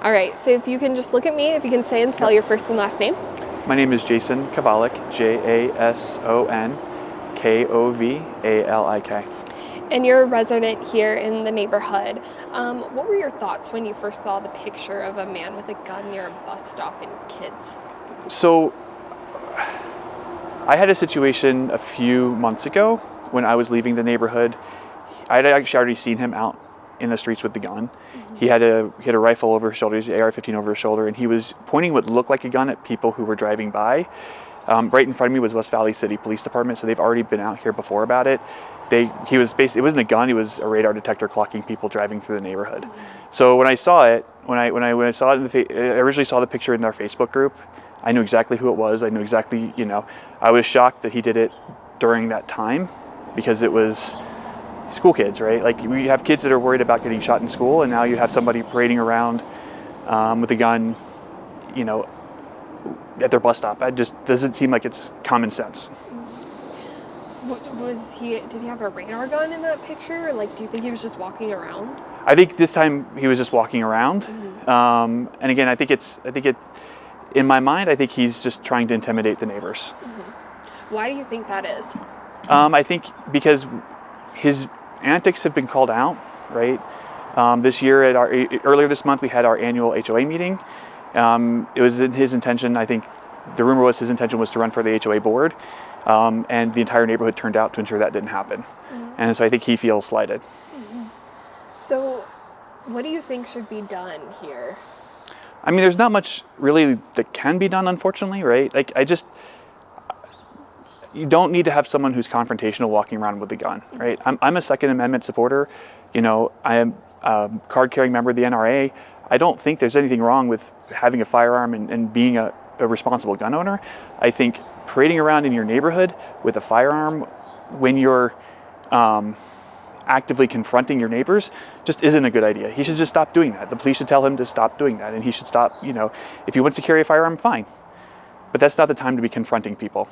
All right, so if you can just look at me, if you can say and spell your first and last name. My name is Jason Kovalik, JasonKovalik. And you're a resident here in the neighborhood. What were your thoughts when you first saw the picture of a man with a gun near a bus stop and kids? So, I had a situation a few months ago when I was leaving the neighborhood. I had actually already seen him out in the streets with the gun. Mm-hmm. He had a rifle over his shoulder, his AR-15 over his shoulder, and he was pointing what looked like a gun at people who were driving by. Right in front of me was West Valley City Police Department, so they've already been out here before about it. It wasn't a gun; it was a radar detector clocking people driving through the neighborhood. Mm-hmm. So when I saw it, when I saw it I originally saw the picture in our Facebook group. I knew exactly who it was. I knew exactly, I was shocked that he did it during that time because it was school kids, right? Like, we have kids that are worried about getting shot in school, and now you have somebody parading around with a gun, at their bus stop. It just doesn't seem like it's common sense. Did he have a radar gun in that picture? Like, do you think he was just walking around? I think this time he was just walking around. Mm-hmm. And again, in my mind, I think he's just trying to intimidate the neighbors. Mm-hmm. Why do you think that is? I think because his antics have been called out, right? This year, earlier this month, we had our annual HOA meeting. It was his intention, I think, the rumor was his intention was to run for the HOA board, and the entire neighborhood turned out to ensure that didn't happen. Mm-hmm. And so I think he feels slighted. Mm-hmm. So what do you think should be done here? I mean, there's not much really that can be done, unfortunately, right? Like, you don't need to have someone who's confrontational walking around with a gun, right? I'm a Second Amendment supporter. I am a card-carrying member of the NRA. I don't think there's anything wrong with having a firearm and being a responsible gun owner. I think parading around in your neighborhood with a firearm when you're actively confronting your neighbors just isn't a good idea. He should just stop doing that. The police should tell him to stop doing that, and he should stop, if he wants to carry a firearm, fine. But that's not the time to be confronting people.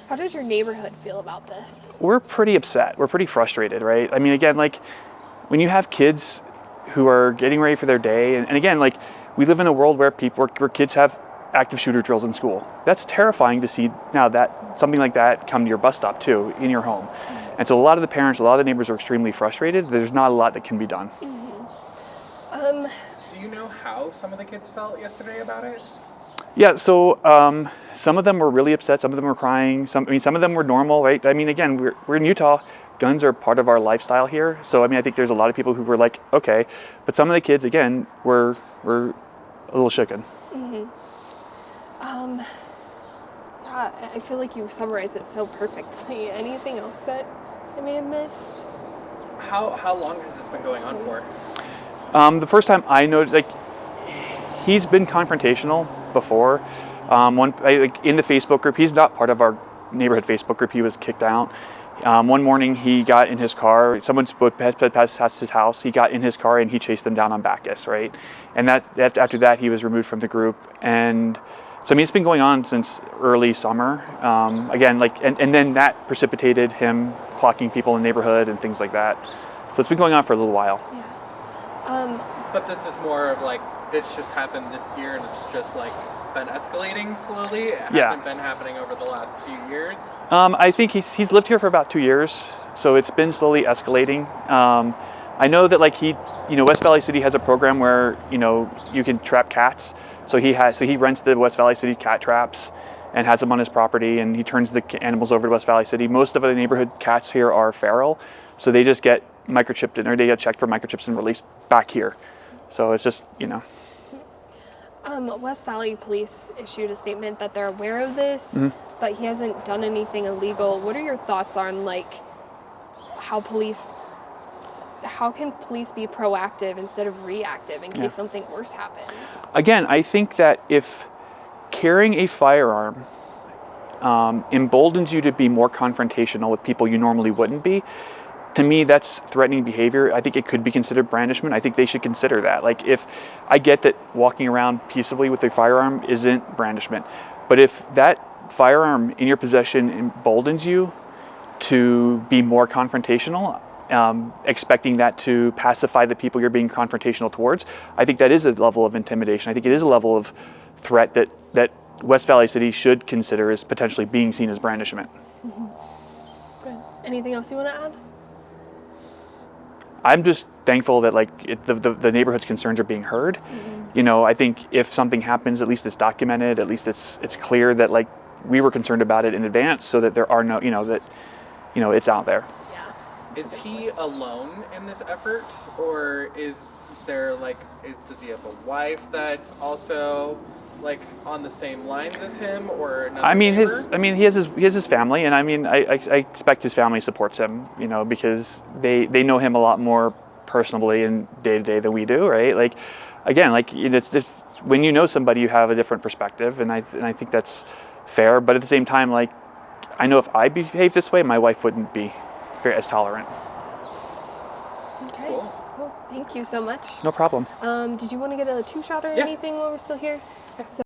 How does your neighborhood feel about this? We're pretty upset. We're pretty frustrated, right? I mean, again, like, when you have kids who are getting ready for their day, and again, like, we live in a world where kids have active shooter drills in school. That's terrifying to see now that something like that come to your bus stop too, in your home. Mm-hmm. And so a lot of the parents, a lot of the neighbors are extremely frustrated. There's not a lot that can be done. Mm-hmm. Do you know how some of the kids felt yesterday about it? Yeah, so some of them were really upset. Some of them were crying. Some of them were normal, right? I mean, again, we're in Utah. Guns are part of our lifestyle here. So, I mean, I think there's a lot of people who were like, okay. But some of the kids, again, were a little shaken. Mm-hmm. Yeah, I feel like you summarized it so perfectly. Anything else that I may have missed? How long has this been going on for? The first time I noticed, like, he's been confrontational before. In the Facebook group, he's not part of our neighborhood Facebook group. He was kicked out. One morning, he got in his car. Someone passed his house. He got in his car and he chased them down on Bacchus, right? And after that, he was removed from the group. And so, I mean, it's been going on since early summer. Again, like, and then that precipitated him clocking people in the neighborhood and things like that. So it's been going on for a little while. Yeah. But this is more of like, this just happened this year and it's just like been escalating slowly. It hasn't been happening over the last few years. I think he's lived here for about 2 years, so it's been slowly escalating. I know that, like, West Valley City has a program where you can trap cats. So he rents the West Valley City cat traps and has them on his property, and he turns the animals over to West Valley City. Most of the neighborhood cats here are feral, so they just get microchipped or they get checked for microchips and released back here. So it's just, West Valley Police issued a statement that they're aware of this, mm-hmm. but he hasn't done anything illegal. What are your thoughts on, like, how can police be proactive instead of reactive in case something worse happens? Again, I think that if carrying a firearm emboldens you to be more confrontational with people you normally wouldn't be, to me, that's threatening behavior. I think it could be considered brandishment. I think they should consider that. Like, if I get that walking around peaceably with a firearm isn't brandishment, but if that firearm in your possession emboldens you to be more confrontational, expecting that to pacify the people you're being confrontational towards. I think that is a level of intimidation. I think it is a level of threat that West Valley City should consider as potentially being seen as brandishment. Good. Anything else you want to add? I'm just thankful that the neighborhood's concerns are being heard. You know, I think if something happens, at least it's documented. At least it's clear that we were concerned about it in advance, so that there are no, it's out there. Yeah. Is he alone in this effort, or is there does he have a wife that's also on the same lines as him, or another neighbor? He has his family, and I expect his family supports him, because they know him a lot more personally and day to day than we do, right? It's when you know somebody, you have a different perspective, and I think that's fair. But at the same time, I know if I behave this way, my wife wouldn't be as tolerant. Okay. Cool. Thank you so much. No problem. Did you want to get a two-shot or anything while we're still here? So